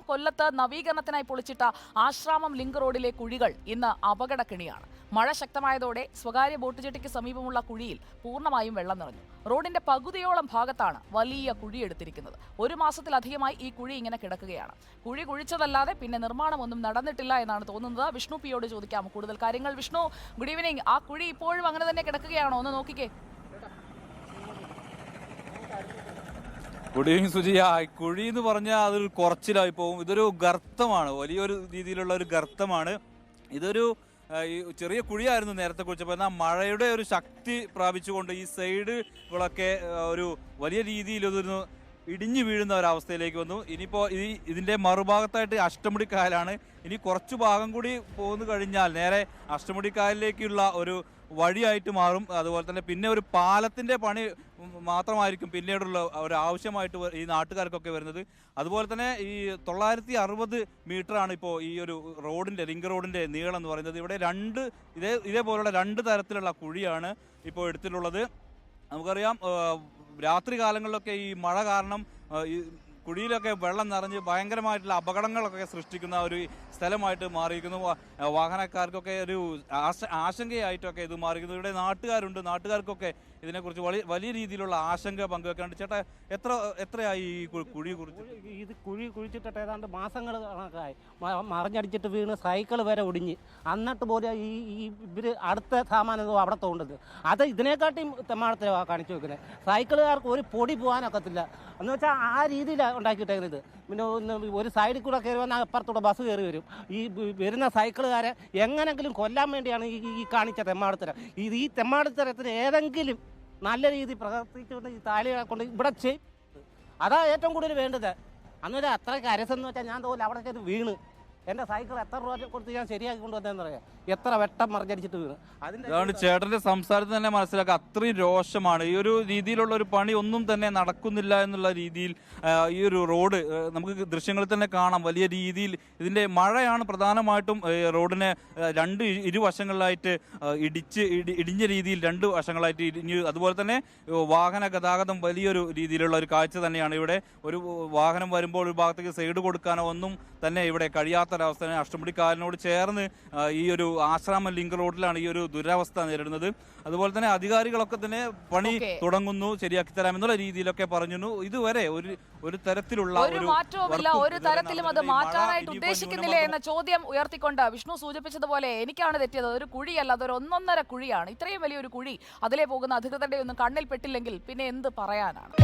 കൊല്ലത്ത് നവീകരണത്തിനായി പൊളിച്ചിട്ട ആശ്രാമം ലിങ്ക് റോഡിലെ കുഴികൾ ഇന്ന് അപകടക്കെണിയാണ്. മഴ ശക്തമായതോടെ സ്വകാര്യ ബോട്ട് ജെട്ടിക്ക് സമീപമുള്ള കുഴിയിൽ പൂർണ്ണമായും വെള്ളം നിറഞ്ഞു. റോഡിന്റെ പകുതിയോളം ഭാഗത്താണ് വലിയ കുഴിയെടുത്തിരിക്കുന്നത്. ഒരു മാസത്തിലധികമായി ഈ കുഴി ഇങ്ങനെ കിടക്കുകയാണ്. കുഴി കുഴിച്ചതല്ലാതെ പിന്നെ നിർമ്മാണമൊന്നും നടന്നിട്ടില്ല എന്നാണ് തോന്നുന്നത്. വിഷ്ണു പിയോട് ചോദിക്കാം കൂടുതൽ കാര്യങ്ങൾ. Vishnu, good evening. ആ കുഴി ഇപ്പോഴും അങ്ങനെ തന്നെ കിടക്കുകയാണോ? ഒന്ന് നോക്കിക്കേ. Good evening Sujiya. കുഴി എന്ന് പറഞ്ഞാൽ അതൊരു കുറച്ചിലായി പോകും. ഇതൊരു ഗർത്തമാണ്, വലിയൊരു രീതിയിലുള്ള ഒരു ഗർത്തമാണ്. ഇതൊരു ചെറിയ കുഴിയായിരുന്നു നേരത്തെ കുഴിച്ചപ്പോൾ. എന്നാൽ മഴയുടെ ഒരു ശക്തി പ്രാപിച്ചുകൊണ്ട് ഈ സൈഡുകളൊക്കെ ഒരു വലിയ രീതിയിൽ ഇതൊരു ഇടിഞ്ഞു വീഴുന്ന ഒരവസ്ഥയിലേക്ക് വന്നു. ഇനിയിപ്പോൾ ഇതിൻ്റെ മറുഭാഗത്തായിട്ട് അഷ്ടമുടിക്കായലാണ്. ഇനി കുറച്ചു ഭാഗം കൂടി പോന്നു കഴിഞ്ഞാൽ നേരെ അഷ്ടമുടിക്കായലിലേക്കുള്ള ഒരു വഴിയായിട്ട് മാറും. അതുപോലെ തന്നെ പിന്നെ ഒരു പാലത്തിൻ്റെ പണി മാത്രമായിരിക്കും പിന്നീടുള്ള ഒരു ആവശ്യമായിട്ട് ഈ നാട്ടുകാർക്കൊക്കെ വരുന്നത്. അതുപോലെ തന്നെ ഈ 960 മീറ്ററാണ് ഇപ്പോൾ ഈ ഒരു റോഡിൻ്റെ ലിങ്ക് റോഡിൻ്റെ നീളം എന്ന് പറയുന്നത്. ഇവിടെ ഇതേപോലുള്ള 2 തരത്തിലുള്ള കുഴിയാണ് ഇപ്പോൾ എടുത്തിട്ടുള്ളത്. നമുക്കറിയാം രാത്രി കാലങ്ങളിലൊക്കെ ഈ മഴ കാരണം ഈ കുഴിയിലൊക്കെ വെള്ളം നിറഞ്ഞ് ഭയങ്കരമായിട്ടുള്ള അപകടങ്ങളൊക്കെ സൃഷ്ടിക്കുന്ന ഒരു സ്ഥലമായിട്ട് മാറിയിരിക്കുന്നു. വാഹനക്കാർക്കൊക്കെ ഒരു ആശങ്കയായിട്ടൊക്കെ ഇത് മാറിയിരിക്കുന്നു. ഇവിടെ നാട്ടുകാർക്കൊക്കെ ഇതിനെക്കുറിച്ച് വലിയ രീതിയിലുള്ള ആശങ്ക പങ്കുവെക്കാണ്ട്. ചേട്ടാ, എത്രയായി ഈ കുഴി കുറിച്ച്? ഇത് കുഴി കുഴിച്ചിട്ട് ഏതാണ്ട് മാസങ്ങൾ കണക്കായി. മറിഞ്ഞടിച്ചിട്ട് വീണ് സൈക്കിൾ വരെ ഒടിഞ്ഞ്, എന്നിട്ട് പോലും ഇവർ അടുത്ത സാമാനം അവിടെ തോണ്ടുന്നത്. അത് ഇതിനെക്കാട്ടിയും തെമ്മാടത്തെ കാണിച്ചു വെക്കുന്നത്. സൈക്കിളുകാർക്ക് ഒരു പൊടി പോകാനൊക്കത്തില്ല എന്ന് വെച്ചാൽ ആ രീതിയിലാണ് ഉണ്ടാക്കിയിട്ടേക്കുന്നത്. പിന്നെ ഒരു സൈഡിൽ കൂടെ കയറി വന്നാൽ അപ്പുറത്തൂടെ ബസ് കയറി വരും. ഈ വരുന്ന സൈക്കിളുകാരെ എങ്ങനെങ്കിലും കൊല്ലാൻ വേണ്ടിയാണ് ഈ കാണിച്ച തെമ്മാടത്തരം. ഈ തെമ്മാടത്തരത്തിന് ഏതെങ്കിലും നല്ല രീതിയിൽ പ്രവർത്തിച്ചുകൊണ്ട് ഈ താലികളെ കൊണ്ട് ഇവിടെ ചെയ്യും. അതാ ഏറ്റവും കൂടുതൽ വേണ്ടത്. അന്നേരം അത്രയ്ക്ക് അരസെന്ന് വെച്ചാൽ ഞാൻ തോന്നില്ല അവിടെ കയറി വീണ് എൻ്റെ സൈക്കിൾ എത്ര രൂപ കൊടുത്ത് ഞാൻ ശരിയാക്കി കൊണ്ടുവന്നതെന്ന് പറയാം. എത്ര വെട്ടം മറിഞ്ഞടിച്ചിട്ട് വീണ്. അതുകൊണ്ട് ചേട്ടന്റെ സംസാരത്തിൽ തന്നെ മനസ്സിലാക്കുക അത്രയും രോഷമാണ്. ഈ ഒരു രീതിയിലുള്ള ഒരു പണി ഒന്നും തന്നെ നടക്കുന്നില്ല എന്നുള്ള രീതിയിൽ ഈ ഒരു റോഡ് നമുക്ക് ദൃശ്യങ്ങളിൽ തന്നെ കാണാം. വലിയ രീതിയിൽ ഇതിന്റെ മഴയാണ് പ്രധാനമായിട്ടും റോഡിനെ ഇരുവശങ്ങളിലായിട്ട് ഇടിഞ്ഞ രീതിയിൽ 2 വശങ്ങളായിട്ട് ഇടിഞ്ഞു. അതുപോലെ തന്നെ വാഹന ഗതാഗതം വലിയൊരു രീതിയിലുള്ള ഒരു കാഴ്ച തന്നെയാണ്. ഇവിടെ ഒരു വാഹനം വരുമ്പോൾ ഒരു ഭാഗത്തേക്ക് സൈഡ് കൊടുക്കാനോ ഒന്നും തന്നെ ഇവിടെ കഴിയാത്തൊരവസ്ഥ. അഷ്ടമുടിക്കായലിനോട് ചേർന്ന് ഈ ഒരു ആശ്രാമം ലിങ്ക് റോഡിലാണ് ഈ ഒരു ദുരവസ്ഥ നേരിടുന്നത്. അതുപോലെ തന്നെ അധികാരികളൊക്കെ തന്നെ പണി തുടങ്ങുന്നു, ശരിയാക്കി തരാം എന്നുള്ള രീതിയിലൊക്കെ പറഞ്ഞു. ഇതുവരെ ഒരു തരത്തിലുള്ള ഒരു മാറ്റവുമില്ല, ഒരു തരത്തിലും അത് മാറ്റാനായിട്ട് ഉദ്ദേശിക്കുന്നില്ലേ എന്ന ചോദ്യം ഉയർത്തിക്കൊണ്ട് വിഷ്ണു സൂചിപ്പിച്ചതുപോലെ എനിക്കാണ് തെറ്റിയത്. ഒരു കുഴിയല്ല, അതൊരു 1.5 കുഴിയാണ്. ഇത്രയും വലിയൊരു കുഴി അതിലേ പോകുന്ന അധികൃതരുടെ ഒന്നും കണ്ണിൽ പെട്ടില്ലെങ്കിൽ പിന്നെ എന്ത് പറയാനാണ്?